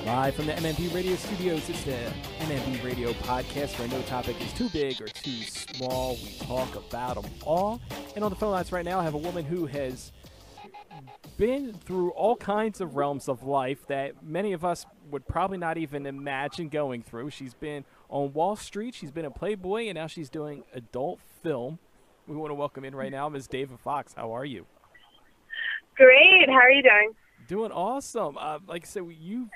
Live from the MMB Radio studios, it's the MMB Radio podcast where no topic is too big or too small. We talk about them all. And on the phone lines right now, I have a woman who has been through all kinds of realms of life that many of us would probably not even imagine going through. She's been on Wall Street, she's been a Playboy, and now she's doing adult film. We want to welcome in right now Ms. Dava Foxx. How are you? Great. How are you doing? Doing awesome. Like I said, you've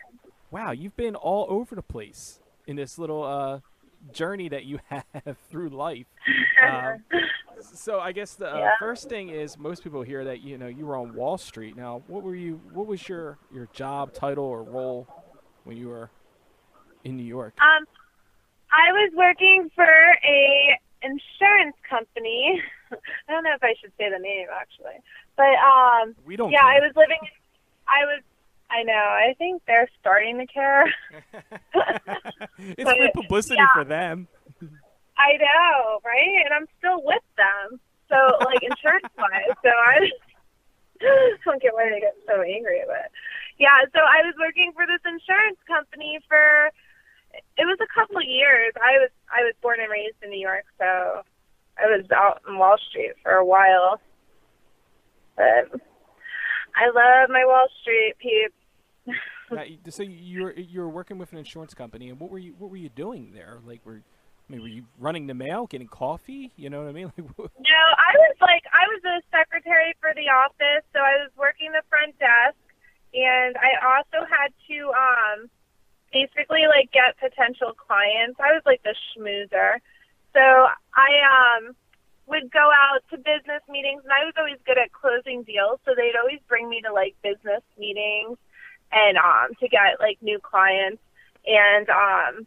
been all over the place in this little journey that you have through life. So I guess the first thing is most people hear that you were on Wall Street. Now, what was your job title or role when you were in New York? I was working for a insurance company. I don't know if I should say the name actually, but we don't. Yeah, care. I know. I think they're starting to care. It's good publicity for them. I know, right? And I'm still with them. So, like, insurance-wise. So I don't get why they get so angry about it. Yeah, so I was working for this insurance company for, it was a couple of years. I was born and raised in New York, so I was out on Wall Street for a while. But I love my Wall Street peeps. So you were working with an insurance company, and what were you doing there? Like, were you running the mail, getting coffee? You know what I mean? No, I was a secretary for the office, so I was working the front desk, and I also had to basically like get potential clients. I was like the schmoozer, so I would go out to business meetings, and I was always good at closing deals, so they'd always bring me to like business meetings and to get like new clients. And I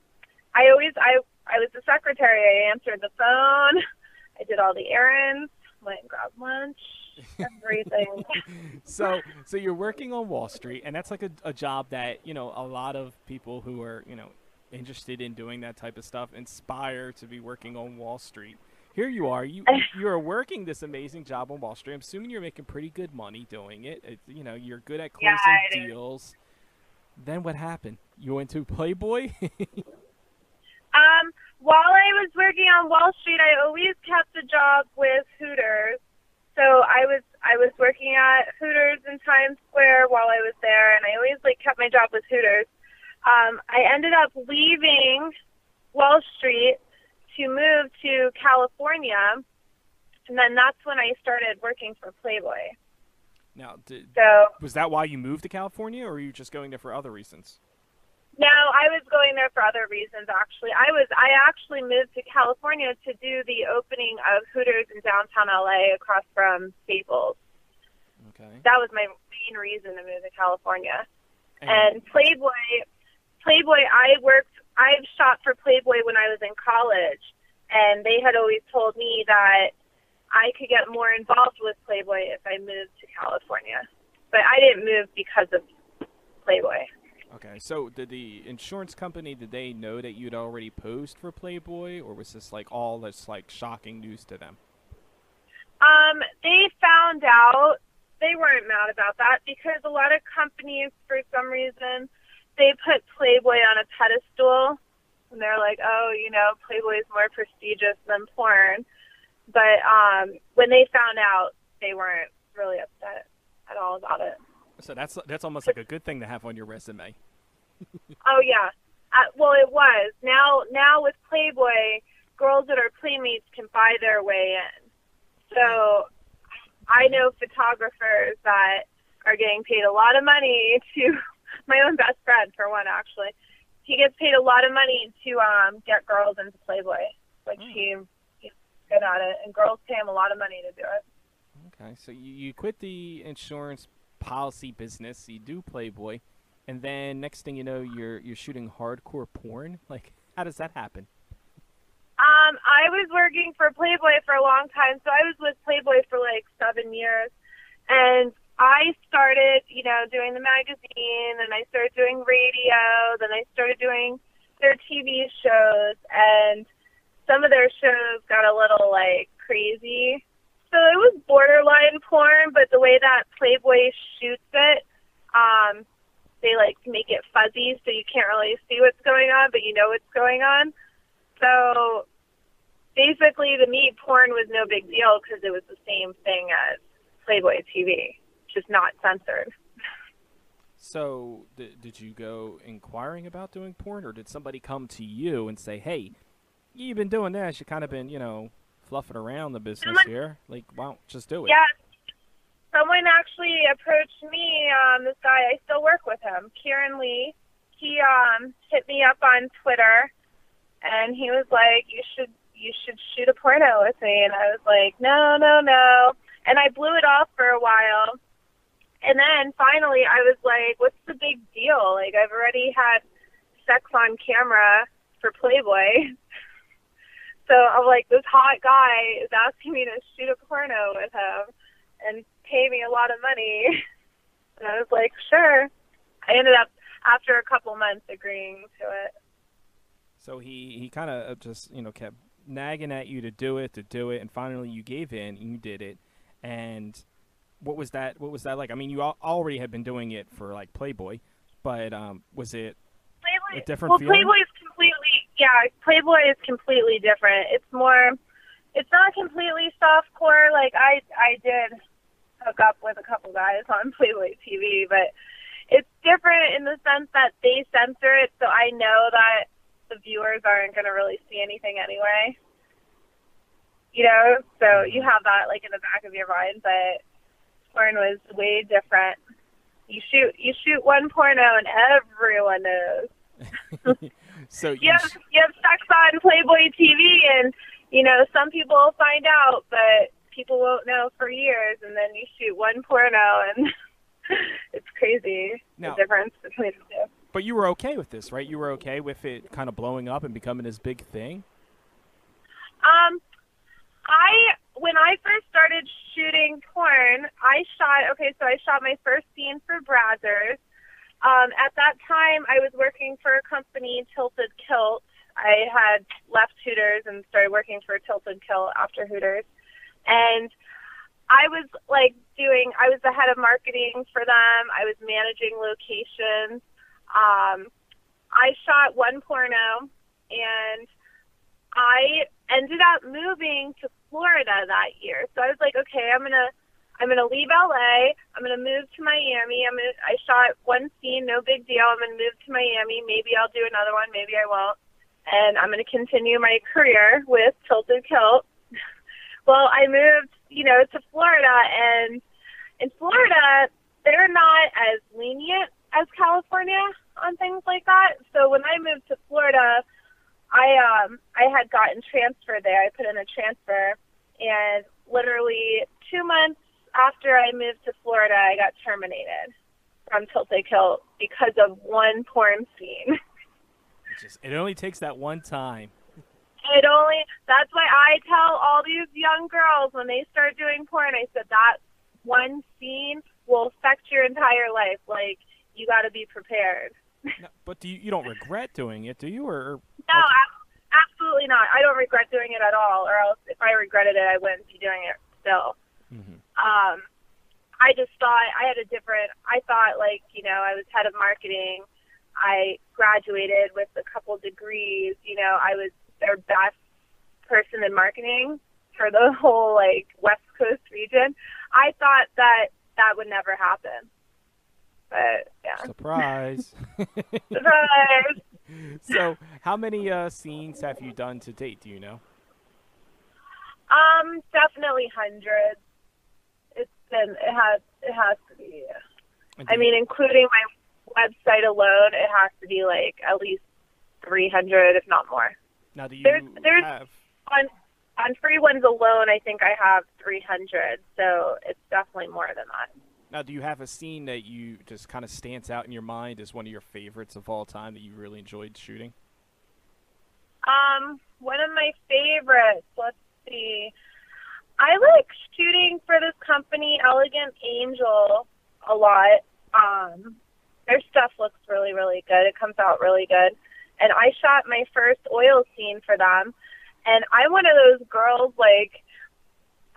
was the secretary. I answered the phone. I did all the errands, went and grabbed lunch, everything. So you're working on Wall Street, and that's like a job that a lot of people who are interested in doing that type of stuff aspire to be working on Wall Street. Here you are. You are working this amazing job on Wall Street. I'm assuming you're making pretty good money doing it. You're good at closing deals. Then what happened? You went to Playboy? While I was working on Wall Street, I always kept a job with Hooters. So I was working at Hooters in Times Square while I was there, and I always kept my job with Hooters. I ended up leaving Wall Street to move to California, and then that's when I started working for Playboy. Now, was that why you moved to California, or were you just going there for other reasons? No, I was going there for other reasons, actually. I actually moved to California to do the opening of Hooters in downtown LA across from Staples. Okay. That was my main reason to move to California. And Playboy, I've shot for Playboy when I was in college, and they had always told me that I could get more involved with Playboy if I moved to California. But I didn't move because of Playboy. Okay, so did the insurance company, did they know that you'd already posed for Playboy, or was this all this shocking news to them? They found out. They weren't mad about that because a lot of companies, for some reason, they put Playboy on a pedestal, and they're like, oh, Playboy is more prestigious than porn. But when they found out, they weren't really upset at all about it. So that's almost like a good thing to have on your resume. Oh, yeah. Well, it was. Now with Playboy, girls that are Playmates can buy their way in. So I know photographers that are getting paid a lot of money to, my own best friend, for one, actually. He gets paid a lot of money to get girls into Playboy. He's good at it, and girls pay him a lot of money to do it. Okay, so you quit the insurance policy business, you do Playboy, and then next thing you know, you're shooting hardcore porn. How does that happen? I was working for Playboy for a long time, so I was with Playboy for 7 years, and I started, doing the magazine, and I started doing radio, then I started doing their TV shows, and some of their shows got a little crazy. So it was borderline porn, but the way that Playboy shoots it, they like make it fuzzy so you can't really see what's going on, but you know what's going on. So basically, the meat porn was no big deal because it was the same thing as Playboy TV, just not censored. So did you go inquiring about doing porn, or did somebody come to you and say, hey, you've been doing this, you've kind of been, fluffing around the business here. Like, why don't just do it? Yeah. Someone actually approached me, this guy, I still work with him, Kieran Lee. He hit me up on Twitter, and he was like, you should shoot a porno with me. And I was like, no. And I blew it off for a while. And then finally I was like, what's the big deal? Like, I've already had sex on camera for Playboy. So I'm like, this hot guy is asking me to shoot a porno with him and pay me a lot of money. And I was like, sure. I ended up, after a couple months, agreeing to it. So he kind of just, kept nagging at you to do it, and finally you gave in and you did it. And what was that like? I mean, you already had been doing it for like Playboy, but was it a different feeling? Playboy is completely different. It's not completely softcore. Like I did hook up with a couple guys on Playboy TV, but it's different in the sense that they censor it, so I know that the viewers aren't going to really see anything anyway. So you have that like in the back of your mind, but porn was way different. You shoot one porno and everyone knows. So you have sex on Playboy TV, and some people will find out, but people won't know for years. And then you shoot one porno, and it's crazy the difference between the two. But you were okay with this, right? You were okay with it kind of blowing up and becoming this big thing? When I first started shooting porn, I shot my first scene for Brazzers. At that time, I was working for a company, Tilted Kilt. I had left Hooters and started working for Tilted Kilt after Hooters. And I was the head of marketing for them. I was managing locations. I shot one porno, and I ended up moving to Florida that year. So I was like, okay, I'm gonna leave LA. I'm gonna move to Miami. I shot one scene, no big deal. I'm gonna move to Miami. Maybe I'll do another one. Maybe I won't. And I'm gonna continue my career with Tilted Kilt. Well, I moved, to Florida, and in Florida, they're not as lenient as California on things like that. So when I moved to Florida, I had gotten transferred there. I put in a transfer, and literally 2 months after I moved to Florida, I got terminated from Tilted Kilt because of one porn scene. It only takes that one time. That's why I tell all these young girls when they start doing porn, I said that one scene will affect your entire life. Like, you got to be prepared. No, but you don't regret doing it, do you? Or no, absolutely not. I don't regret doing it at all, or else if I regretted it, I wouldn't be doing it still. Mm-hmm. I just thought I thought I was head of marketing. I graduated with a couple degrees. I was their best person in marketing for the whole West Coast region. I thought that would never happen. But yeah. Surprise. Surprise. So, how many scenes have you done to date? Do you know? Definitely hundreds. It has to be. I mean, including my website alone, it has to be at least 300, if not more. Now, do you have on free ones alone? I think I have 300, so it's definitely more than that. Now, do you have a scene that you just kind of stands out in your mind as one of your favorites of all time that you really enjoyed shooting? One of my favorites, let's see. I like shooting for this company, Elegant Angel, a lot. Their stuff looks really, really good. It comes out really good. And I shot my first oil scene for them. And I'm one of those girls,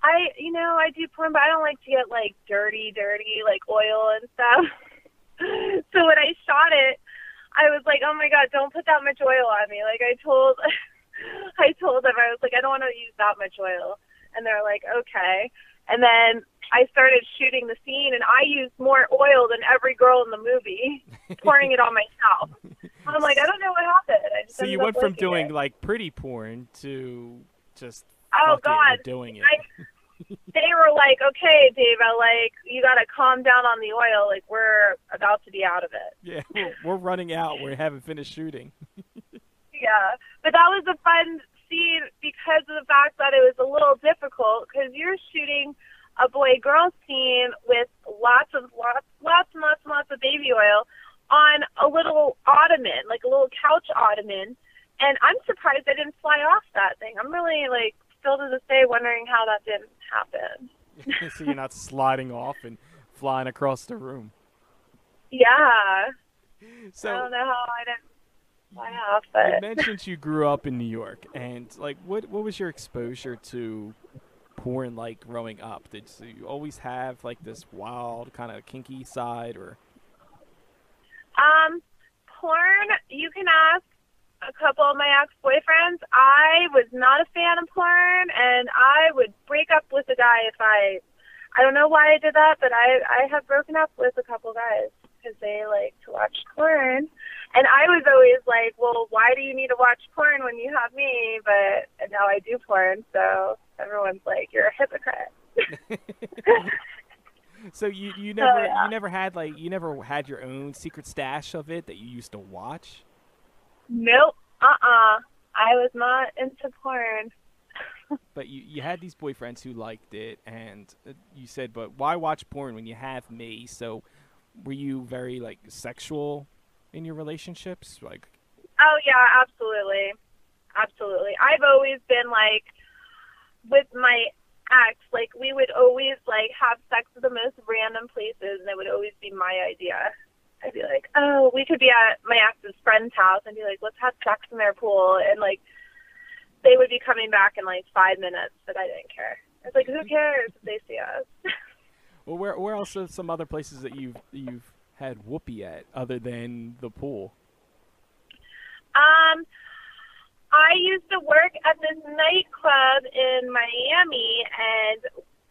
I do porn, but I don't like to get, dirty, oil and stuff. So when I shot it, I was like, oh my God, don't put that much oil on me. Like I told them, I was like, I don't want to use that much oil. And they're like, okay. And then I started shooting the scene, and I used more oil than every girl in the movie, pouring it on myself. I'm like, I don't know what happened. I just So you went from doing like pretty porn to just doing it. They were like, okay, Dava, like, you got to calm down on the oil. Like, we're about to be out of it. Yeah, we're running out. We haven't finished shooting. Yeah, but that was a fun scene because of the fact that it was a little difficult because you're shooting a boy-girl scene with lots and lots of baby oil on a little ottoman, like a little couch ottoman. And I'm surprised I didn't fly off that thing. I'm really, like, still to this day wondering how that didn't happen. So you're not sliding off and flying across the room. Yeah. So I don't know how I didn't fly off, but... You mentioned you grew up in New York, and like, what was your exposure to porn like growing up? Did you always have like this wild kind of kinky side, or? Porn, you can ask a couple of my ex-boyfriends. I was not a fan of porn, and I would break up with a guy if I don't know why I did that, but I have broken up with a couple guys because they like to watch porn. And I was always like, well, why do you need to watch porn when you have me? And now I do porn, so everyone's like, you're a hypocrite. So you never had your own secret stash of it that you used to watch? Nope. I was not into porn. But you had these boyfriends who liked it, and you said, but why watch porn when you have me? So were you very like sexual in your relationships? Like, oh yeah, absolutely. I've always been like, with my ex, like we would always like have sex at the most random places, and it would always be my idea. I'd be like, oh, we could be at my ex's friend's house and be like, let's have sex in their pool, and like they would be coming back in like 5 minutes, but I didn't care. I was like, who cares if they see us? Well, where else are some other places that you've had whoopee at other than the pool? I used to work at this nightclub in Miami, and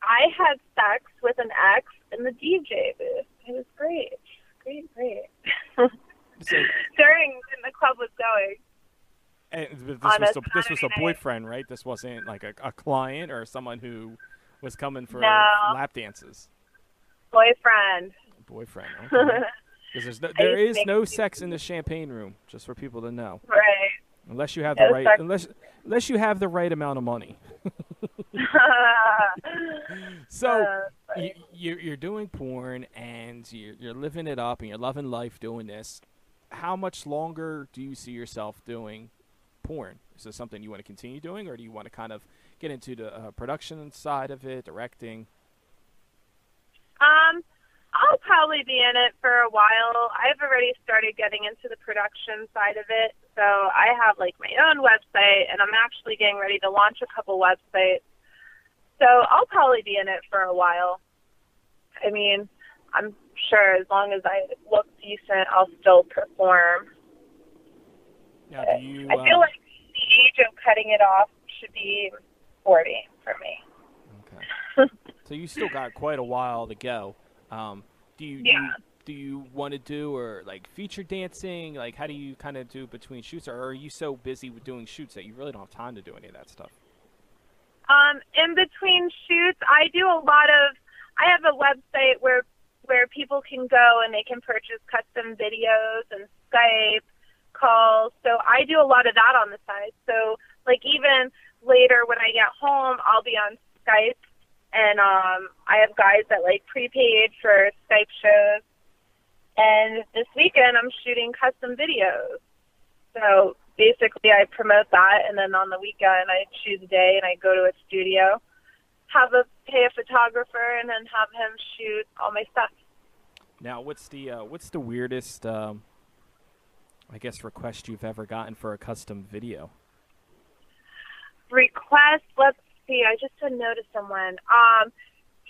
I had sex with an ex in the DJ booth. It was great. Great. So, during when the club was going. And this was a boyfriend, right? This wasn't like a client or someone who was coming for lap dances. Boyfriend. Okay. Because there is no sex in the champagne room, just for people to know. Right. Unless you have the right, unless you have the right amount of money. So you're doing porn, and you're living it up, and you're loving life doing this. How much longer do you see yourself doing porn? Is this something you want to continue doing, or do you want to kind of get into the production side of it, directing? I'll probably be in it for a while. I've already started getting into the production side of it. So I have like my own website, and I'm actually getting ready to launch a couple websites. So I'll probably be in it for a while. I mean, I'm sure as long as I look decent, I'll still perform. Now, I feel like the age of cutting it off should be 40 for me. Okay. So you still got quite a while to go. Do you want to do or like feature dancing? Like, how do you kind of do between shoots, or are you so busy with doing shoots that you really don't have time to do any of that stuff? In between shoots, I have a website where people can go and they can purchase custom videos and Skype calls. So I do a lot of that on the side. So like even later when I get home, I'll be on Skype. And I have guys that like prepaid for Skype shows. And this weekend I'm shooting custom videos. So basically I promote that, and then on the weekend I choose a day and I go to a studio, pay a photographer, and then have him shoot all my stuff. Now, what's the weirdest request you've ever gotten for a custom video? Request? Let's see. I just said no to someone.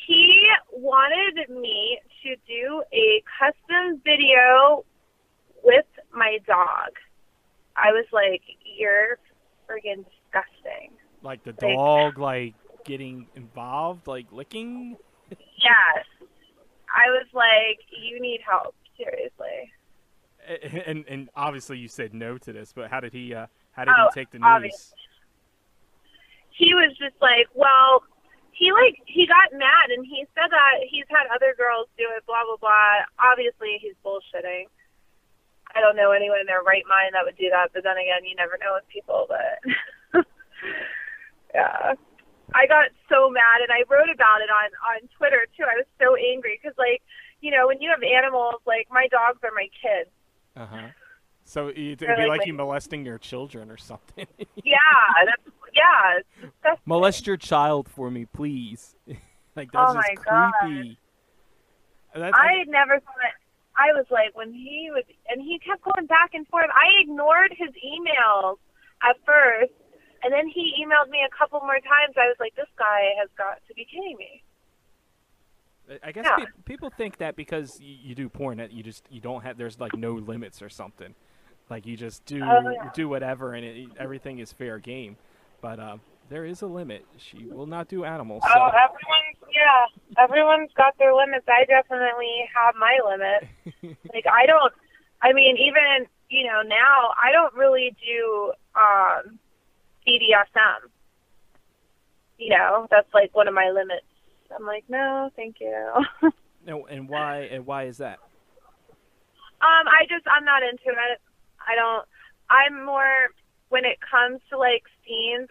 He wanted me to do a custom video with my dog. I was like, you're friggin' disgusting. Like the dog, like getting involved, like licking? Yes. I was like, you need help, seriously. And obviously you said no to this, but how did he take the news? Obviously. He was just like, well, he got mad and he said that he's had other girls do it, blah, blah, blah. Obviously, he's bullshitting. I don't know anyone in their right mind that would do that, but then again, you never know with people, but yeah. I got so mad, and I wrote about it on Twitter, too. I was so angry because, like, you know, when you have animals, like, my dogs are my kids. Uh-huh. So it'd be like you molesting your children or something. Yeah, that's molest your child for me, please. Like, that's just creepy. I never thought it. I was like, when he would, and he kept going back and forth. I ignored his emails at first, and then he emailed me a couple more times. I was like, this guy has got to be kidding me. I guess people think that because you do porn that you don't have, there's like no limits or something. Like you just do whatever and everything is fair game. But there is a limit. She will not do animals. So. Oh, everyone's got their limits. I definitely have my limit. Like even, you know, now I don't really do BDSM. You know, that's like one of my limits. I'm like, no, thank you. No, and why is that? I'm not into it. I'm more, when it comes to like scenes,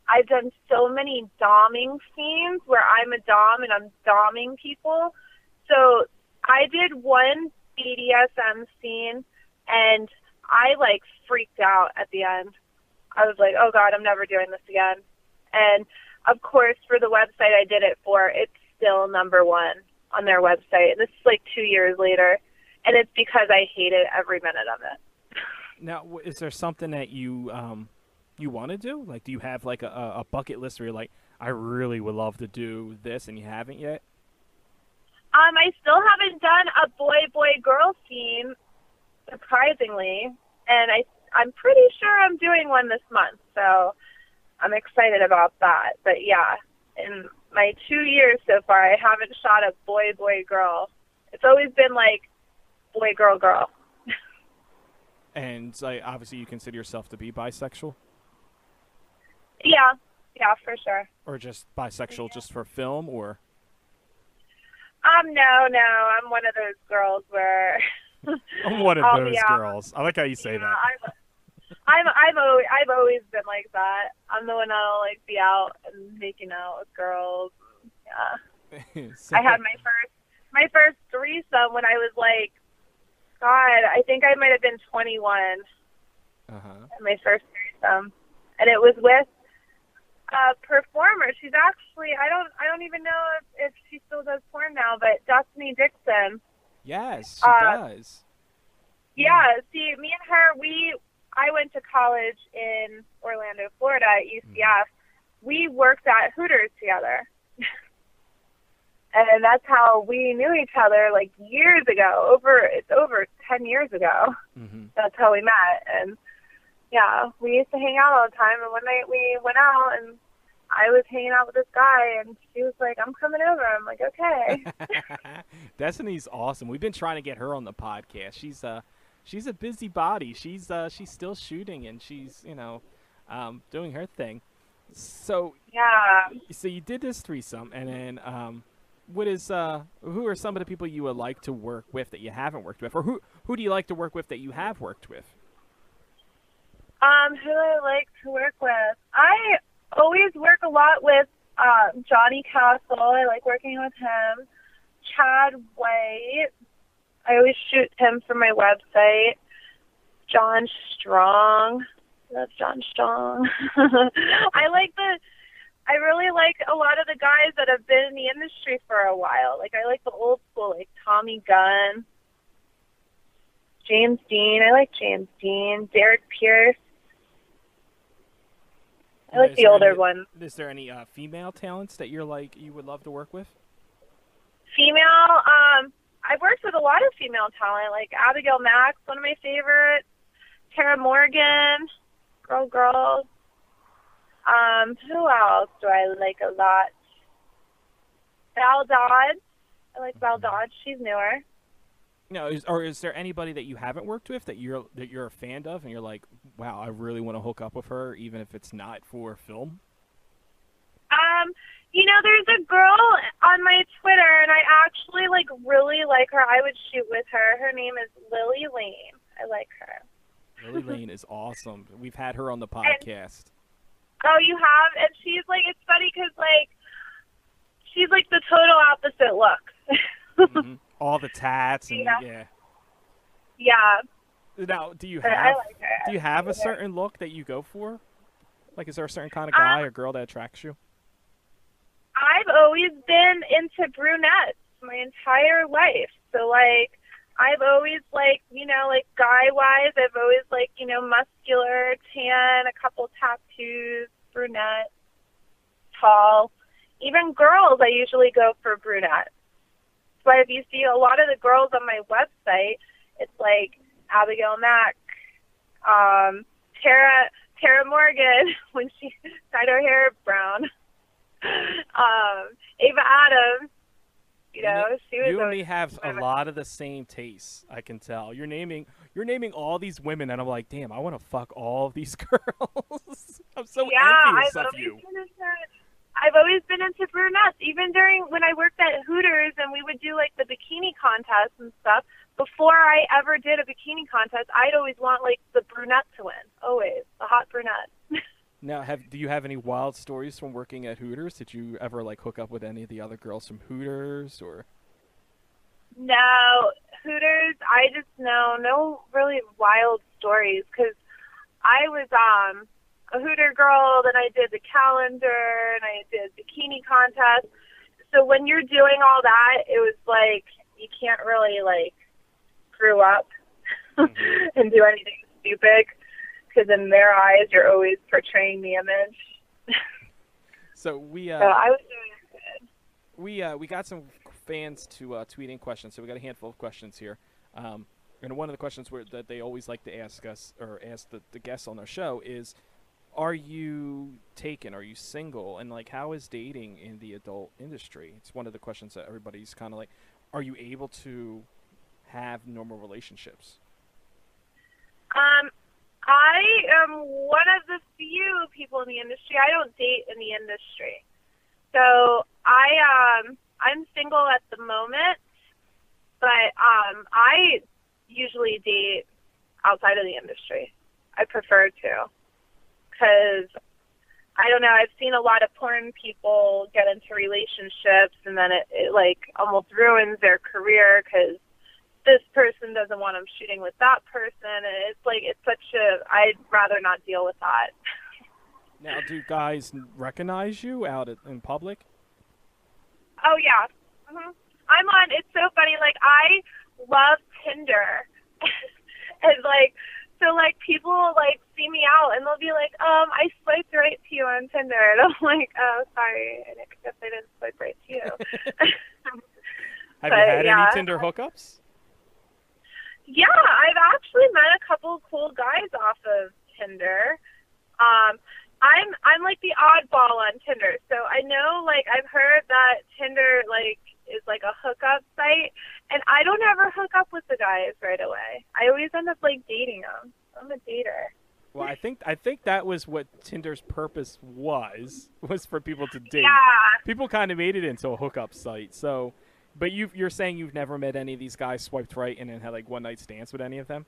I've done so many doming scenes where I'm a dom and I'm doming people. So I did one BDSM scene and I like freaked out at the end. I was like, oh God, I'm never doing this again. And of course, for the website I did it for, it's still #1 on their website. And this is like 2 years later. And it's because I hated every minute of it. Now, is there something that you want to do? Like, do you have like a bucket list where you're like, I really would love to do this, and you haven't yet? I still haven't done a boy-boy-girl scene, surprisingly, and I'm pretty sure I'm doing one this month, so I'm excited about that. But yeah, in my 2 years so far, I haven't shot a boy-boy-girl. It's always been like boy-girl-girl. And obviously you consider yourself to be bisexual? Yeah, for sure. Or just bisexual just for film, or? No, I'm one of those girls where... I'm one of those girls. I like how you say that. I've always been like that. I'm the one that'll like be out and making out with girls. Yeah. I had my first threesome when I was like, God, I think I might have been 21. My first threesome, and it was with a performer. She's actually I don't even know if she still does porn now, but Destiny Dixon. Yes, she does. Yeah, see, me and her, I went to college in Orlando, Florida at UCF. We worked at Hooters together. And that's how we knew each other, like, years ago. It's over 10 years ago. That's how we met. And, yeah, we used to hang out all the time. And one night we went out, and I was hanging out with this guy, and she was like, I'm coming over. I'm like, okay. Destiny's awesome. We've been trying to get her on the podcast. She's a busybody. She's still shooting, and she's, you know, doing her thing. So, yeah. So you did this threesome, and then... who are some of the people you would like to work with that you haven't worked with, or who do you like to work with that you have worked with? Who I like to work with? I always work a lot with Johnny Castle. I like working with him. Chad White. I always shoot him for my website. John Strong. That's John Strong. I really like a lot of the guys that have been in the industry for a while. Like, I like the old school, like Tommy Gunn, James Dean. I like James Dean, Derek Pierce. I like the older ones. Is there any female talents that you would love to work with? Female, I've worked with a lot of female talent, like Abigail Max, one of my favorites, Tara Morgan, girl. Who else do I like a lot? Val Dodge. I like Val Dodge. She's newer. No, is there anybody that you haven't worked with that you're a fan of, and you're like, wow, I really want to hook up with her, even if it's not for film? There's a girl on my Twitter, and I actually really like her. I would shoot with her. Her name is Lily Lane. I like her. Lily Lane is awesome. We've had her on the podcast. Oh, you have? And she's it's funny because she's the total opposite look. Mm-hmm. All the tats and yeah. Now, do you have a certain look that you go for? Like, is there a certain kind of guy or girl that attracts you? I've always been into brunettes my entire life. So I've always guy-wise, I've always muscular, tan, a couple tattoos, brunette, tall. Even girls, I usually go for brunette. So if you see a lot of the girls on my website, it's Abigail Mack, Tara Morgan when she dyed her hair brown, Ava Adams. She was. You and me have a lot of the same tastes. I can tell. You're naming all these women, and I'm like, damn, I want to fuck all of these girls. I'm so envious of you. I've always been into brunettes, even during when I worked at Hooters and we would do the bikini contests and stuff. Before I ever did a bikini contest, I'd always want the brunette to win. Always, the hot brunette. Now, do you have any wild stories from working at Hooters? Did you ever hook up with any of the other girls from Hooters or? No, Hooters. I just no really wild stories because I was a Hooter girl, then I did the calendar, and I did bikini contest. So when you're doing all that, it was you can't really screw up and do anything stupid, because in their eyes, you're always portraying the image. So I was doing good. We got some fans to tweet in questions, so we got a handful of questions here. And one of the questions that they always like to ask us, or ask the guests on their show is, are you taken? Are you single? And how is dating in the adult industry? It's one of the questions that everybody's kind of are you able to have normal relationships? I am one of the few people in the industry. I don't date in the industry. So I'm single at the moment, but I usually date outside of the industry. I prefer to. Because, I don't know, I've seen a lot of porn people get into relationships and then it almost ruins their career because this person doesn't want them shooting with that person. And I'd rather not deal with that. Now, do guys recognize you out in public? Oh, yeah. Mm-hmm. It's so funny, I love Tinder. And so people see me out and they'll be I swiped right to you on Tinder, and I'm oh, sorry, I guess I didn't swipe right to you. Have you had any Tinder hookups? Yeah, I've actually met a couple cool guys off of Tinder. I'm the oddball on Tinder, so I know I've heard that Tinder is a hookup site, and I don't ever hook up with the guys right away. I always end up dating them. I'm a dater. Well, I think that was what Tinder's purpose was for people to date. Yeah. People kind of made it into a hookup site. So, but you're saying you've never met any of these guys swiped right and then had one night stands with any of them?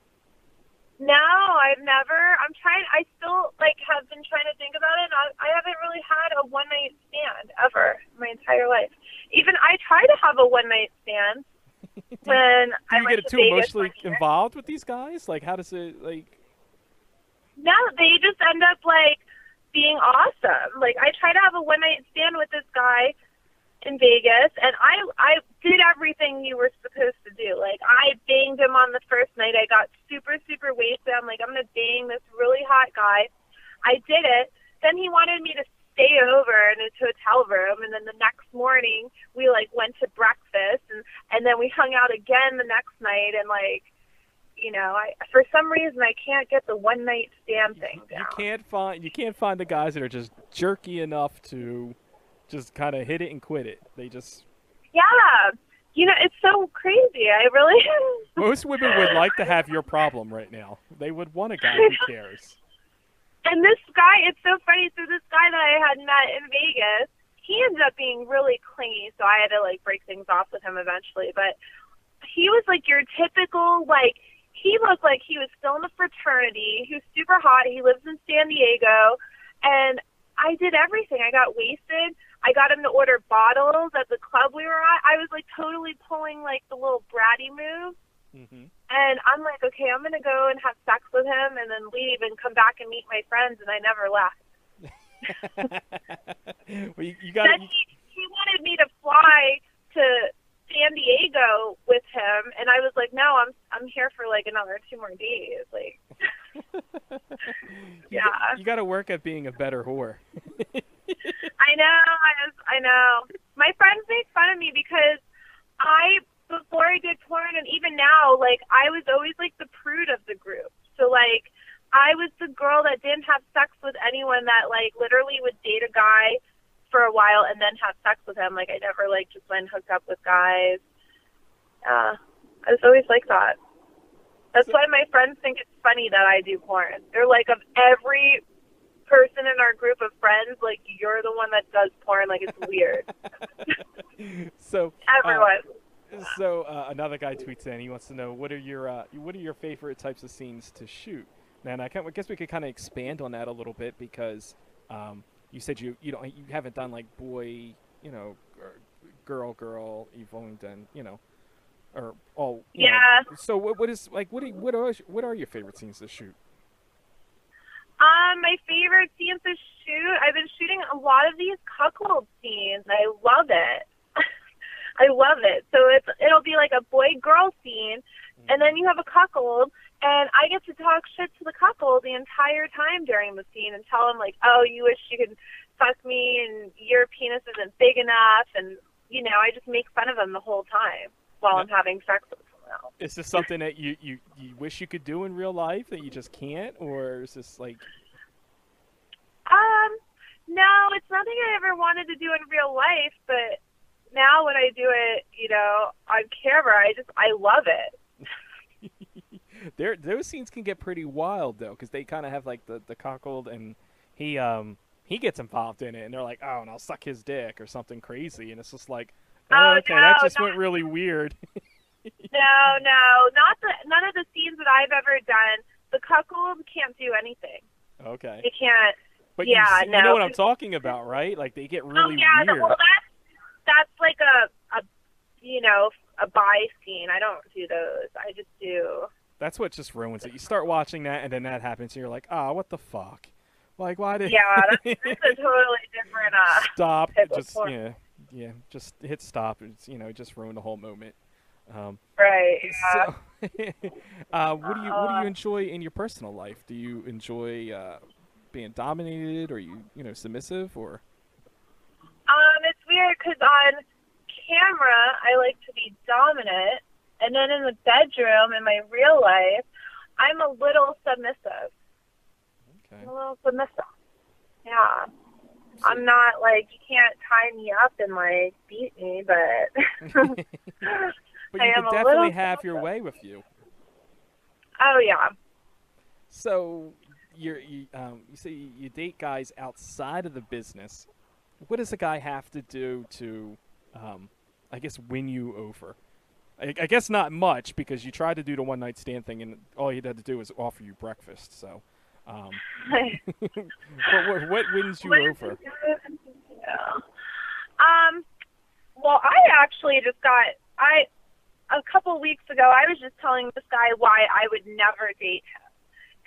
No, I've never. I still have been trying to think about it. And I haven't really had a one night stand ever in my entire life. Even I try to have a one night stand when I do you get too emotionally involved with these guys? How does it No, they just end up being awesome. I try to have a one night stand with this guy in Vegas, and I did everything you were supposed to do. I banged him on the first night. I got super, super wasted. I'm I'm going to bang this really hot guy. I did it. Then he wanted me to stay over in his hotel room, and then the next morning we like went to breakfast, and then we hung out again the next night, and like, you know, for some reason I can't get the one night stand thing down. You can't find the guys that are just jerky enough to just kind of hit it and quit it. They just you know, it's so crazy. I really most women would like to have your problem right now. They would want a guy who cares. And this guy, it's so funny. So this guy that I had met in Vegas, he ended up being really clingy, so I had to like break things off with him eventually. But he was like your typical, like, he looked like he was still in the fraternity. He was super hot. He lives in San Diego, and I did everything. I got wasted. I got him to order bottles at the club we were at. I was like totally pulling like the little bratty move. Mm-hmm. And I'm like, okay, I'm going to go and have sex with him and then leave and come back and meet my friends, and I never left. Well, you got Then he wanted me to fly to San Diego with him, and I was like, no, I'm here for like another 2 more days. Like, you got to work at being a better whore. I know. My friends make fun of me because before I did porn, and even now, like, I was always like the prude of the group. So like, I was the girl that didn't have sex with anyone, that like literally would date a guy for a while and then have sex with him. Like, I never like just went and hooked up with guys. I was always like that. That's why my friends think it's funny that I do porn. They're like, of every person in our group of friends, like, you're the one that does porn. Like, it's weird. So everyone. Another guy tweets in. He wants to know, what are your favorite types of scenes to shoot? And I guess we could kind of expand on that a little bit, because you said you haven't done like boy, you know, or girl. You've only done, you know, or all. You know. So what are your favorite scenes to shoot? My favorite scenes to shoot, I've been shooting a lot of these cuckold scenes. I love it. I love it. So it'll be like a boy-girl scene, and then you have a cuckold, and I get to talk shit to the cuckold the entire time during the scene and tell him, like, oh, you wish you could fuck me, and your penis isn't big enough, and, you know, I just make fun of him the whole time while I'm having sex with someone else. Is this something that you wish you could do in real life that you just can't, or is this like... No, it's nothing I ever wanted to do in real life, but now when I do it, you know, on camera, I love it. Those scenes can get pretty wild, though, because they kind of have like the cuckold, and he gets involved in it, and they're like, oh, and I'll suck his dick or something crazy, and it's just like, okay, that just went really weird. No, none of the scenes that I've ever done, the cuckold can't do anything. Okay. They can't. But you know what I'm talking about, right? Like, they get really weird. Well, that's like a bi scene. I don't do those. I just do. That's what just ruins it. You start watching that, and then that happens, and you're like, oh, what the fuck? Like, why did... Yeah, that's a totally different... Stop. Just, yeah, just hit stop. It's, you know, just ruin the whole moment. Right, yeah. So, what do you enjoy in your personal life? Do you enjoy being dominated, or are you submissive, or... It's weird, because on camera, I like to be dominant, and then in the bedroom, in my real life, I'm a little submissive. Okay. I'm a little submissive. Yeah. So, I'm not, like, you can't tie me up and, like, beat me, but... But you can definitely have your way with you. Oh, yeah. So, you say you date guys outside of the business. What does a guy have to do to, I guess, win you over? I guess not much, because you tried to do the one-night stand thing, and all he had to do was offer you breakfast. So, what wins you over? Yeah. Well, I actually just a couple weeks ago, I was just telling this guy why I would never date him.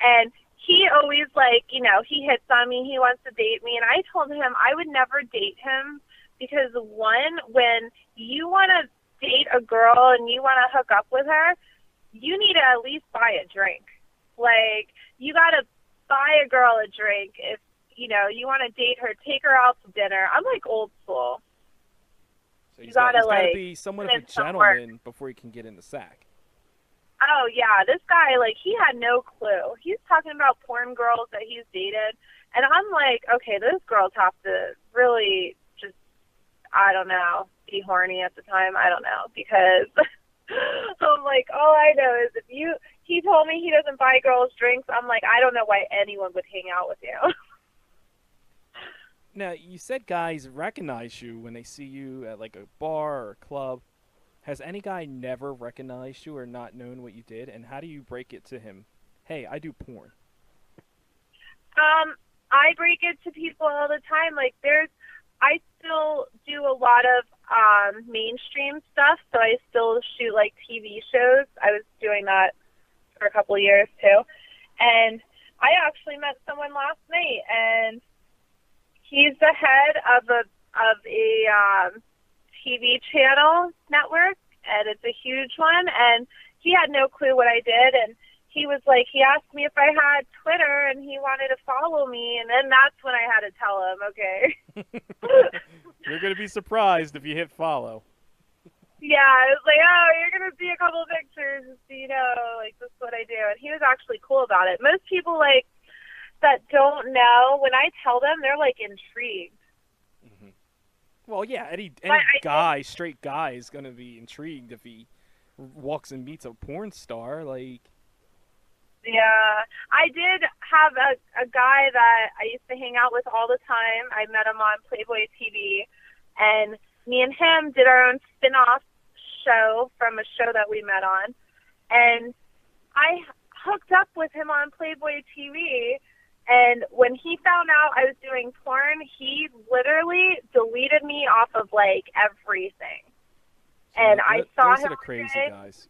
And he always, like, he hits on me, he wants to date me, and I told him I would never date him because, one, when you want to date a girl and you want to hook up with her, you need to at least buy a drink. Like, you got to buy a girl a drink you know, you want to date her, take her out to dinner. I'm like old school. So he's got to be somewhat of a gentleman before he can get in the sack. Oh, yeah. This guy, like, he had no clue. He's talking about porn girls that he's dated. And I'm like, okay, those girls have to really just, I don't know, be horny at the time. I don't know. Because I'm like, all I know is he told me he doesn't buy girls drinks. I'm like, I don't know why anyone would hang out with you. Now, you said guys recognize you when they see you at, like, a bar or a club. Has any guy never recognized you or not known what you did? And how do you break it to him? Hey, I do porn. I break it to people all the time. Like, I still do a lot of mainstream stuff, so I still shoot, like, TV shows. I was doing that for a couple of years, too. And I actually met someone last night, and he's the head of a TV channel network, and it's a huge one, and he had no clue what I did, and he was like, he asked me if I had Twitter, and he wanted to follow me, and then that's when I had to tell him, okay. You're going to be surprised if you hit follow. Yeah, I was like, oh, you're going to see a couple of pictures, just so you know, like, this is what I do, and he was actually cool about it. Most people, like, that don't know, when I tell them, they're, like, intrigued. Mm-hmm. Well, yeah, any straight guy is going to be intrigued if he walks and meets a porn star. Like, yeah, I did have a guy that I used to hang out with all the time. I met him on Playboy TV, and me and him did our own spin-off show from a show that we met on, and I hooked up with him on Playboy TV. And when he found out I was doing porn, he literally deleted me off of, like, everything. And I saw him one crazy day. Guys.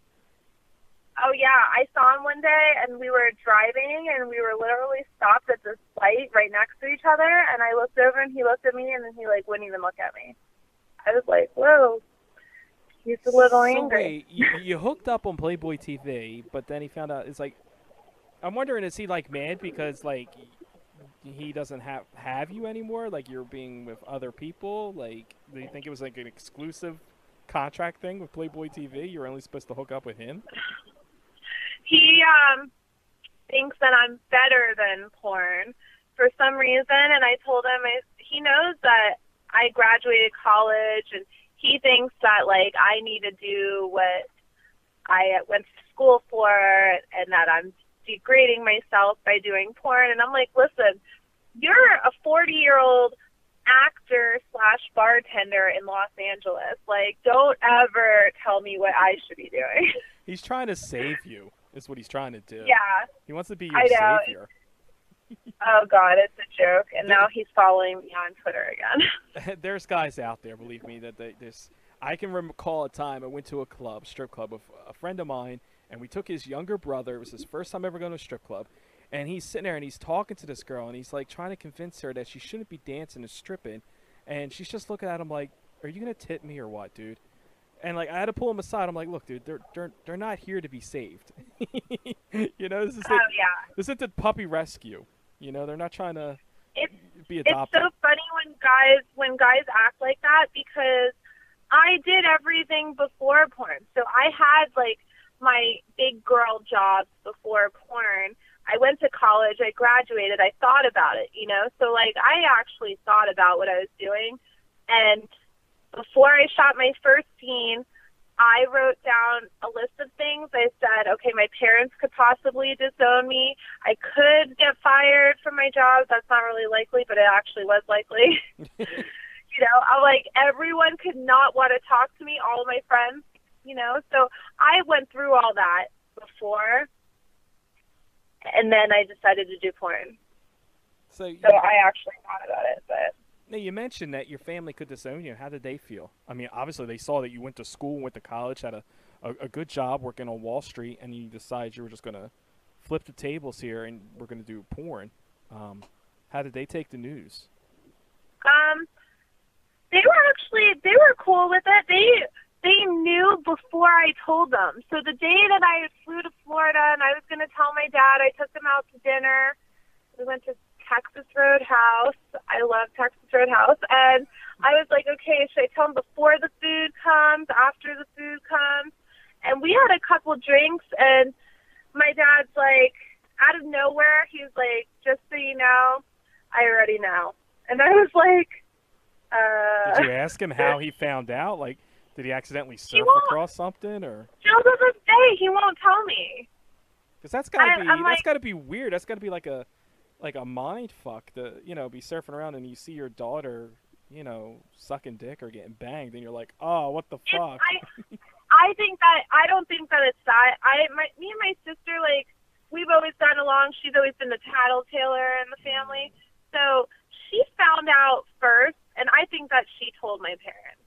Oh, yeah. I saw him one day, and we were driving, and we were literally stopped at this light right next to each other. And I looked over, and he looked at me, and then he, like, wouldn't even look at me. I was like, whoa. He's a little angry. Wait, you hooked up on Playboy TV, but then he found out, it's like, I'm wondering, is he, like, mad because, like, he doesn't have you anymore? Like, you're being with other people? Like, do you think it was, like, an exclusive contract thing with Playboy TV? You're only supposed to hook up with him? He thinks that I'm better than porn for some reason, and I told him he knows that I graduated college, and he thinks that, like, I need to do what I went to school for, and that I'm degrading myself by doing porn. And I'm like, listen, you're a 40-year-old actor / bartender in Los Angeles. Like, don't ever tell me what I should be doing. He's trying to save you, is what he's trying to do. Yeah. He wants to be your savior. Oh, God, it's a joke. And now he's following me on Twitter again. There's guys out there, believe me, that I can recall a time I went to a club, strip club, with a friend of mine, and we took his younger brother. It was his first time ever going to a strip club. And he's sitting there, and he's talking to this girl, and he's, like, trying to convince her that she shouldn't be dancing and stripping. And she's just looking at him like, are you going to tip me or what, dude? And, like, I had to pull him aside. I'm like, look, dude, they're not here to be saved. You know, this isn't the puppy rescue. You know, they're not trying to be adopted. It's so funny when guys act like that, because I did everything before porn. So I had, like, my big girl jobs before porn. I went to college, I graduated, I thought about it, you know? So, like, I actually thought about what I was doing. And before I shot my first scene, I wrote down a list of things. I said, okay, my parents could possibly disown me. I could get fired from my job. That's not really likely, but it actually was likely. You know, I'm like, everyone could not want to talk to me, all of my friends, you know? So I went through all that before, and then I decided to do porn. So I actually thought about it, but... Now, you mentioned that your family could disown you. How did they feel? I mean, obviously they saw that you went to school, went to college, had a good job working on Wall Street, and you decided you were just going to flip the tables here and we're going to do porn. How did they take the news? They were cool with it. They knew before I told them. So the day that I flew to Florida and I was going to tell my dad, I took them out to dinner. We went to Texas Roadhouse. I love Texas Roadhouse. And I was like, okay, should I tell him before the food comes, after the food comes? And we had a couple drinks, and my dad's like, out of nowhere, he was like, just so you know, I already know. And I was like, Did you ask him how he found out? Like, did he accidentally surf across something, or? Still to this day, he won't tell me. Because that's gotta be weird. That's gotta be like a mind fuck to, you know, be surfing around and you see your daughter, you know, sucking dick or getting banged, and you're like, oh, what the fuck? I don't think that it's that. Me and my sister, like, we've always gotten along. She's always been the tattletailer in the family, so she found out first, and I think that she told my parents.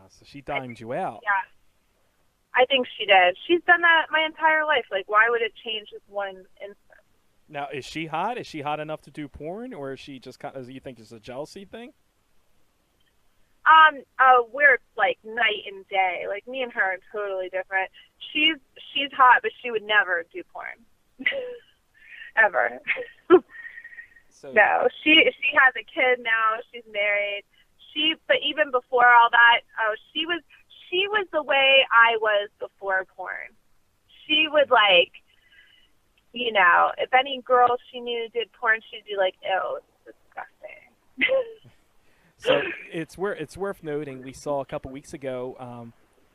So she dimed you out. Yeah. I think she did. She's done that my entire life. Like, why would it change with one instant? Now, is she hot? Is she hot enough to do porn, or is she just kind of, you think it's a jealousy thing? We're like night and day. Like, me and her are totally different. She's hot, but she would never do porn. Ever. So, no, she has a kid now. She's married. But even before all that, she was the way I was before porn. She would, like, you know, if any girl she knew did porn, she'd be like, ew, it's disgusting. So it's worth noting, we saw a couple weeks ago,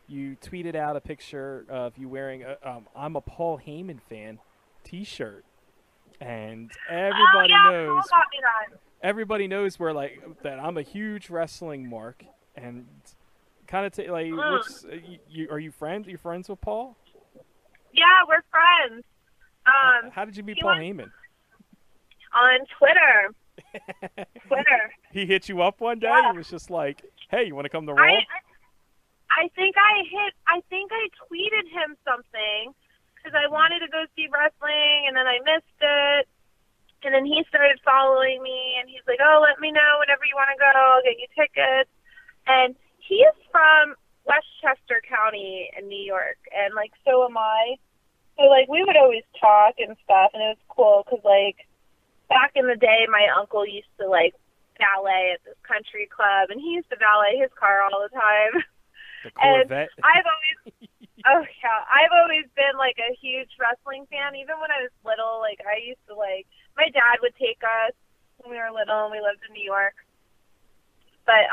you tweeted out a picture of you wearing a I'm a Paul Heyman fan t-shirt, and everybody knows we're like that. I'm a huge wrestling mark, and kind of like, are you friends? Are you friends with Paul? Yeah, we're friends. How did you meet Paul Heyman? On Twitter. He hit you up one day. Yeah. He was just like, "Hey, you want to come to Raw?" I think I tweeted him something because I wanted to go see wrestling, and then I missed it. And then he started following me, and he's like, "Oh, let me know whenever you want to go. I'll get you tickets." And he's from Westchester County in New York, and like so am I. So like we would always talk and stuff, and it was cool because like back in the day, my uncle used to like valet at this country club, and he used to valet his car all the time. The Corvette. And I've always been like a huge wrestling fan. Even when I was little, like I used to like, my dad would take us when we were little and we lived in New York. But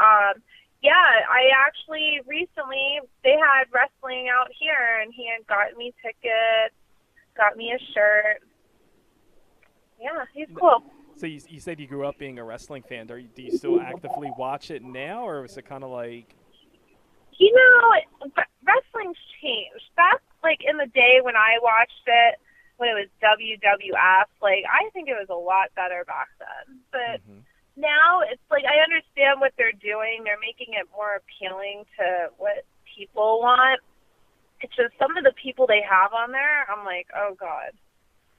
yeah, I actually recently, they had wrestling out here, and he had got me tickets, got me a shirt. Yeah, he's cool. So you said you grew up being a wrestling fan. Do you still actively watch it now, or was it kind of like? You know, wrestling's changed. Back like in the day when I watched it, when it was WWF, like I think it was a lot better back then. But now it's like I understand what they're doing. They're making it more appealing to what people want. It's just some of the people they have on there, I'm like, oh God.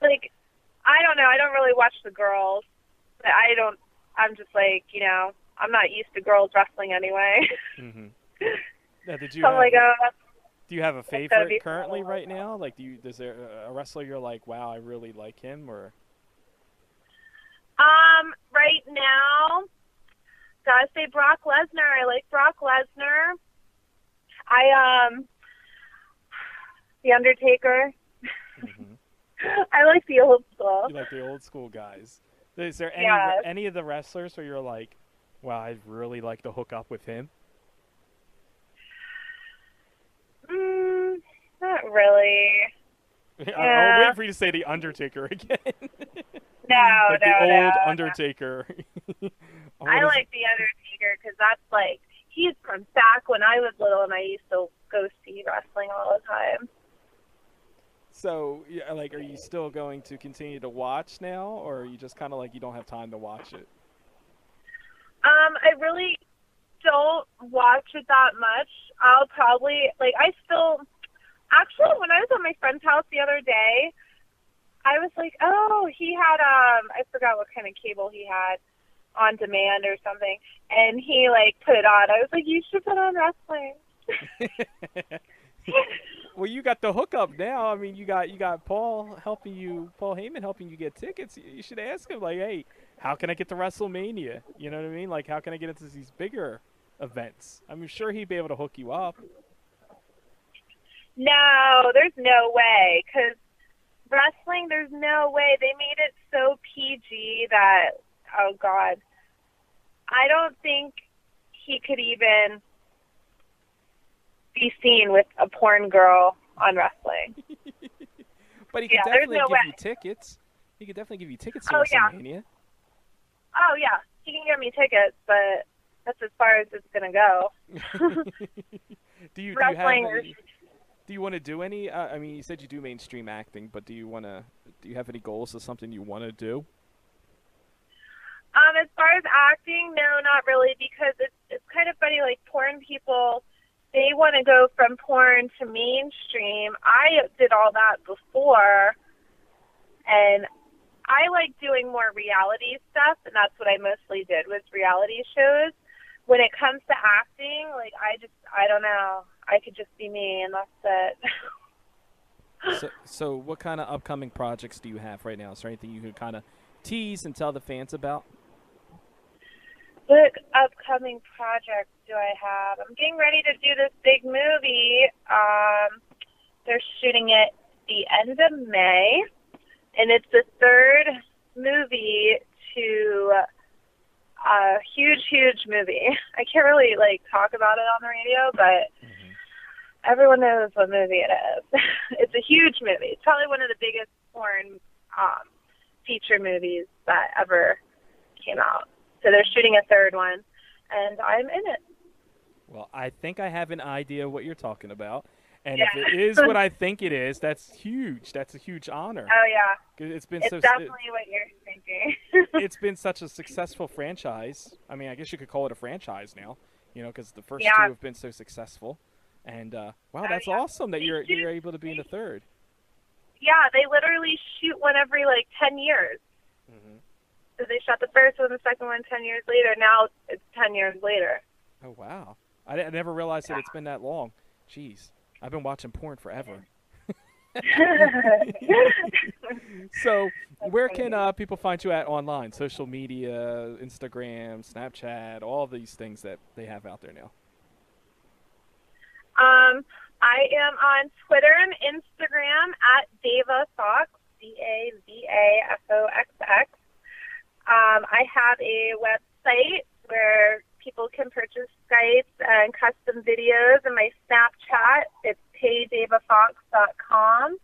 Like, I don't know. I don't really watch the girls. But I'm just like, you know, I'm not used to girls wrestling anyway. Now, do you have a favorite currently right now? Like, is there a wrestler you're like, wow, I really like him, or? Right now, gotta say Brock Lesnar. I like Brock Lesnar. The Undertaker. I like the old school. You like the old school guys. Is there any of the wrestlers where you're like, wow, I'd really like to hook up with him? Not really. I'll wait for you to say the Undertaker again. No, the old Undertaker. I like the Undertaker because that's like, he's from back when I was little and I used to go see wrestling all the time. So, yeah, like, are you still going to continue to watch now, or are you just kind of like you don't have time to watch it? I really don't watch it that much. I'll probably, like, actually, when I was at my friend's house the other day, I was like, oh, he had, I forgot what kind of cable he had on demand or something, and he, like, put it on. I was like, you should put on wrestling. Well, you got the hookup now. I mean, you got Paul Heyman helping you get tickets. You should ask him, like, hey, how can I get to WrestleMania? You know what I mean? Like, how can I get into these bigger events? I'm sure he'd be able to hook you up. No, there's no way, because wrestling, there's no way. They made it so PG that, oh, God. I don't think he could even be seen with a porn girl on wrestling. But he could definitely give you tickets. He could definitely give you tickets to WrestleMania. Oh, yeah. He can give me tickets, but that's as far as it's going to go. Do you want to do any? I mean, you said you do mainstream acting, but do you have any goals of something you want to do? As far as acting, no, not really, because it's kind of funny. Like, porn people, they want to go from porn to mainstream. I did all that before, and I like doing more reality stuff, and that's what I mostly did, was reality shows. When it comes to acting, like, I don't know. I could just be me, and that's it. So what kind of upcoming projects do you have right now? Is there anything you could kind of tease and tell the fans about? What upcoming projects do I have? I'm getting ready to do this big movie. They're shooting it the end of May, and it's the third movie to a huge, huge movie. I can't really, like, talk about it on the radio, but everyone knows what movie it is. It's a huge movie. It's probably one of the biggest porn feature movies that ever came out. So they're shooting a third one, and I'm in it. Well, I think I have an idea what you're talking about. And if it is what I think it is, that's huge. That's a huge honor. Oh, yeah. It's definitely what you're thinking. It's been such a successful franchise. I mean, I guess you could call it a franchise now, you know, because the first two have been so successful. And, wow, that's awesome that you're able to be in the third. Yeah, they literally shoot one every, like, 10 years. Mm-hmm. So they shot the first one, the second one 10 years later. Now it's 10 years later. Oh, wow. I never realized that it's been that long. Jeez. I've been watching porn forever. So where can people find you at online? Social media, Instagram, Snapchat, all these things that they have out there now. I am on Twitter and Instagram at Dava Foxx, DAVAFOXX. I have a website where people can purchase Skypes and custom videos, and my Snapchat, it's paydavafoxx.com.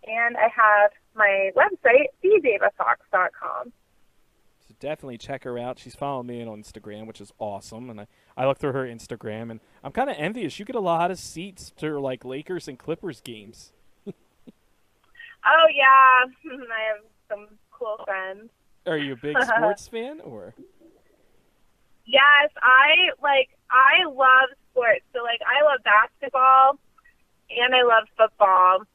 And I have my website, thedavafoxx.com. So definitely check her out. She's following me on Instagram, which is awesome. And I look through her Instagram, and I'm kind of envious. You get a lot of seats to, like, Lakers and Clippers games. Oh, yeah. I have some cool friends. Are you a big sports fan, or? Yes, I love sports. So, like, I love basketball and I love football.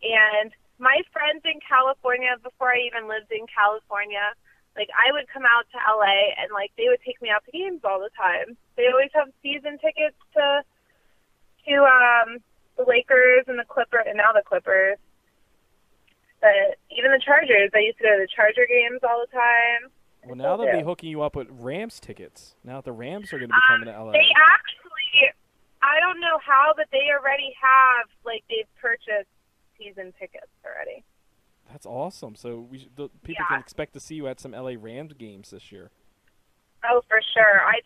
And my friends in California, before I even lived in California, like, I would come out to LA and, like, they would take me out to games all the time. They always have season tickets to the Lakers and the Clippers, and now the Clippers. But even the Chargers, I used to go to the Charger games all the time. Well, now they'll be hooking you up with Rams tickets. Now the Rams are going to be coming to LA. They actually, I don't know how, but they already have, like, they've purchased season tickets already. That's awesome. So people can expect to see you at some LA Rams games this year. Oh, for sure. I've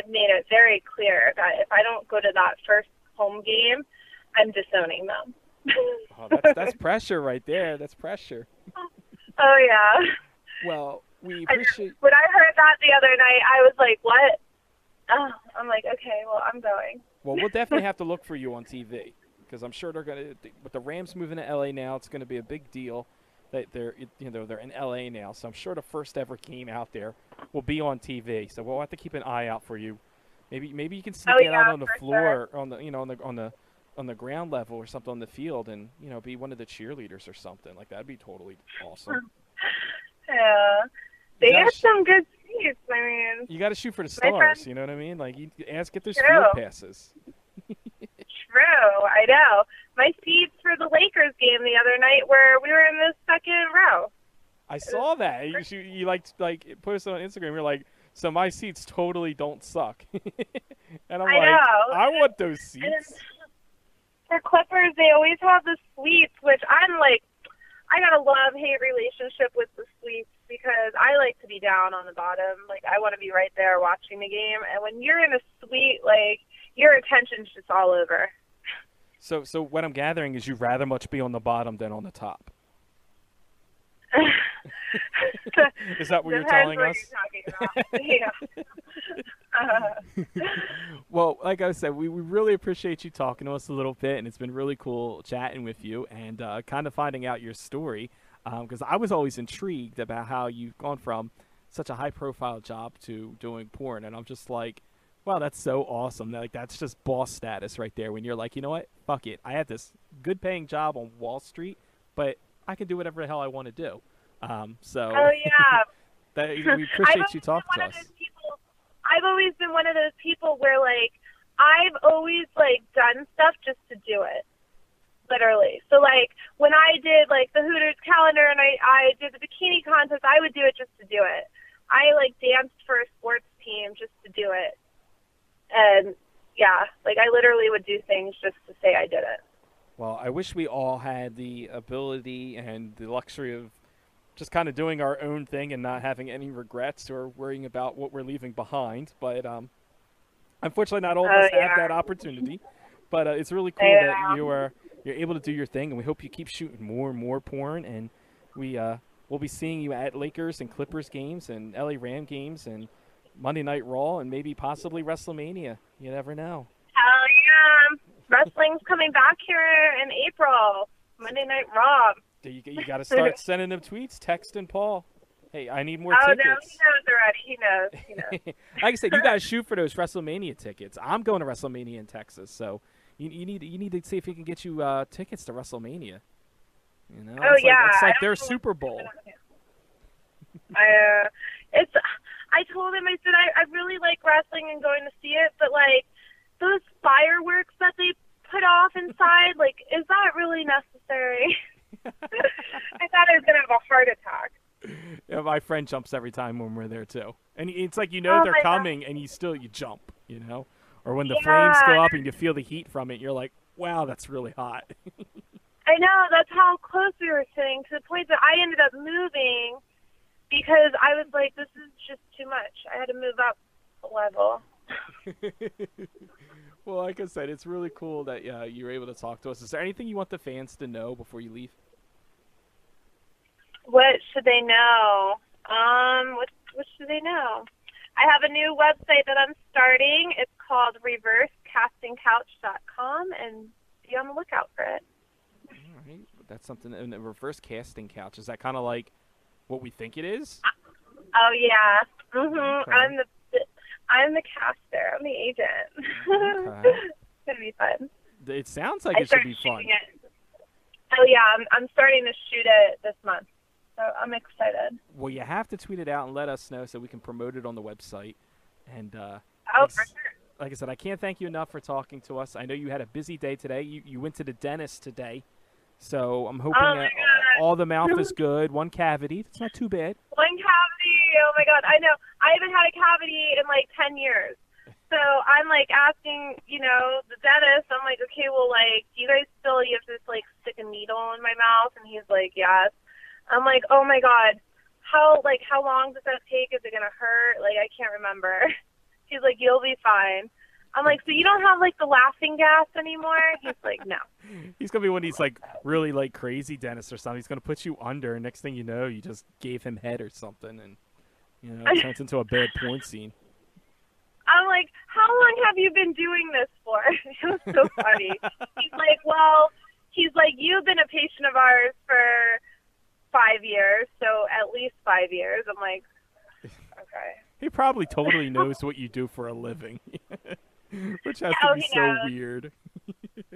made it very clear that if I don't go to that first home game, I'm disowning them. Oh, that's pressure right there. That's pressure. Oh, yeah. Well, we appreciate... When I heard that the other night, I was like, what? Oh, I'm like, okay, well, I'm going. Well, we'll definitely have to look for you on TV, because I'm sure they're going to... With the Rams moving to L.A. now, it's going to be a big deal that they're in L.A. now, so I'm sure the first ever game out there will be on TV, so we'll have to keep an eye out for you. Maybe you can sneak out on the floor, sure. on the ground level or something on the field, and be one of the cheerleaders or something like that. That'd be totally awesome. Yeah, they have some good seats. I mean, you got to shoot for the stars. You know what I mean? Like, you get those field passes. True, I know. My seats for the Lakers game the other night we were in the second row. I saw that. You like posted on Instagram. You're like, so my seats totally don't suck. And I'm I like, know. I want those seats. And for Clippers, they always have the suites, which I'm like, I got a love-hate relationship with the suites because I like to be down on the bottom. Like, I want to be right there watching the game. And when you're in a suite, like, your attention's just all over. So what I'm gathering is you'd rather much be on the bottom than on the top. Is that what you're telling us? You're talking about. Yeah. Well, like I said, we really appreciate you talking to us a little bit, and it's been really cool chatting with you and kind of finding out your story, because I was always intrigued about how you've gone from such a high-profile job to doing porn, and I'm just like, wow, that's so awesome. Like, that's just boss status right there when you're like, you know what, fuck it. I had this good-paying job on Wall Street, but I can do whatever the hell I want to do. So Oh, yeah. we appreciate you talking to us. I've always been one of those people where, like, I've always, like, done stuff just to do it, literally. So, like, when I did, like, the Hooters calendar and I did the bikini contest, I would do it just to do it. I, like, danced for a sports team just to do it. And, yeah, like, I literally would do things just to say I did it. Well, I wish we all had the ability and the luxury of just kind of doing our own thing and not having any regrets or worrying about what we're leaving behind. But unfortunately, not all of us have that opportunity. But it's really cool that you're able to do your thing, and we hope you keep shooting more and more porn. And we'll be seeing you at Lakers and Clippers games and LA Ram games and Monday Night Raw and maybe possibly WrestleMania. You never know. Hell yeah. Wrestling's coming back here in April. Monday Night Raw. You got to start sending them tweets, texting Paul. Hey, I need more Oh, tickets. no, he knows already. He knows. Like I said, you got to shoot for those WrestleMania tickets. I'm going to WrestleMania in Texas, so you need to see if he can get you tickets to WrestleMania. You know, oh, it's like their Super Bowl. I told him, I said, I really like wrestling and going to see it, but, like, those fireworks that they put off inside, like, is that really necessary? I thought I was going to have a heart attack. Yeah, my friend jumps every time when we're there, too. And it's like, they're coming, and you jump, you know? Or when the flames go up and you feel the heat from it, you're like, wow, that's really hot. I know, that's how close we were sitting, to the point that I ended up moving because I was like, this is just too much. I had to move up a level. Well, like I said, it's really cool that you were able to talk to us. Is there anything you want the fans to know before you leave? What should they know? What should they know? I have a new website that I'm starting. It's called reversecastingcouch.com, and be on the lookout for it. All right. That's something. And the reverse casting couch, is that kind of like what we think it is? Oh, yeah. Mm-hmm. Okay. I'm the caster. I'm the agent. Okay. It's going to be fun. It sounds like it should be fun. Oh, yeah. I'm starting to shoot it this month. So I'm excited. Well, you have to tweet it out and let us know so we can promote it on the website. And for sure. Like I said, I can't thank you enough for talking to us. I know you had a busy day today. You went to the dentist today. So I'm hoping that all the mouth is good. One cavity. That's not too bad. One cavity. Oh, my God. I know. I haven't had a cavity in, like, 10 years. So I'm, like, asking, the dentist, I'm like, okay, well, like, do you guys still, you have to, like, stick a needle in my mouth? And he's like, yes. I'm like, oh, my God. How long does that take? Is it going to hurt? Like, I can't remember. He's like, you'll be fine. I'm like, so you don't have, like, the laughing gas anymore? He's like, no. He's going to be one of these, like, really, like, crazy dentists or something. He's going to put you under, and next thing you know, you just gave him head or something, and, it turns into a bad porn scene. I'm like, how long have you been doing this for? It was so funny. He's like, you've been a patient of ours for 5 years, so at least 5 years. I'm like, okay. He probably totally knows what you do for a living, which has to be so weird.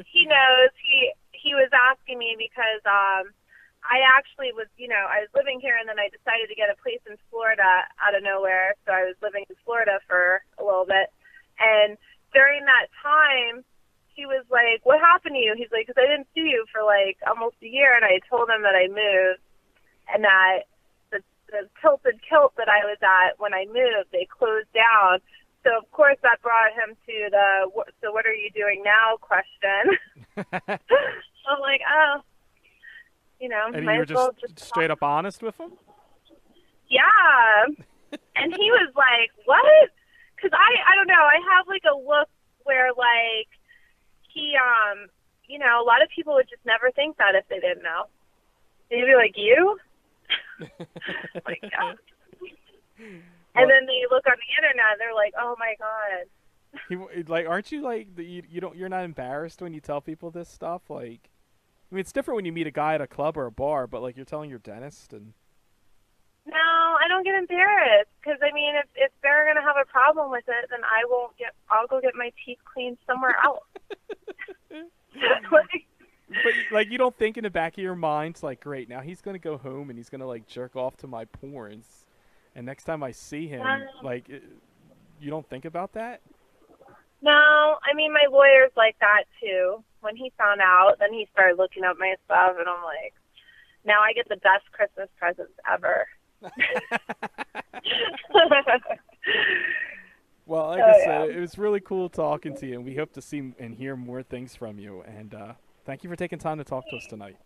He knows. He was asking me because I actually was, I was living here, and then I decided to get a place in Florida out of nowhere. So I was living in Florida for a little bit. And during that time, he was like, what happened to you? He's like, because I didn't see you for, like, almost a year. And I told him that I moved and that the tilted kilt that I was at when I moved, they closed down. So, of course, that brought him to the, so what are you doing now question. I'm like, oh, you know. And you were just straight up honest with him? Yeah. And he was like, what? Because I don't know, I have like a look where like he, you know, a lot of people would just never think that if they didn't know. They'd be like, you? Like, yeah. And then they look on the internet and they're like, oh my God. Like, aren't you like, you're not embarrassed when you tell people this stuff? Like, I mean, it's different when you meet a guy at a club or a bar, but like you're telling your dentist and. No, I don't get embarrassed because I mean, if they're gonna have a problem with it, then I'll go get my teeth cleaned somewhere else. But like, you don't think in the back of your mind, like, great, now he's gonna go home and he's gonna like jerk off to my porns, and next time I see him, like, you don't think about that? No, I mean, my lawyer's like that too. When he found out, then he started looking up my stuff, and I'm like, now I get the best Christmas presents ever. Well, like I said, it was really cool talking to you, and we hope to see and hear more things from you. And thank you for taking time to talk to us tonight.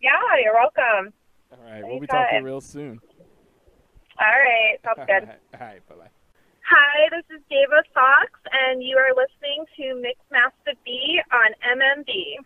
Yeah, you're welcome. All right, we'll be talking real soon. All right, sounds good. All right, bye-bye. Hi, this is Dava Foxx, and you are listening to Mix Masta B on MMB.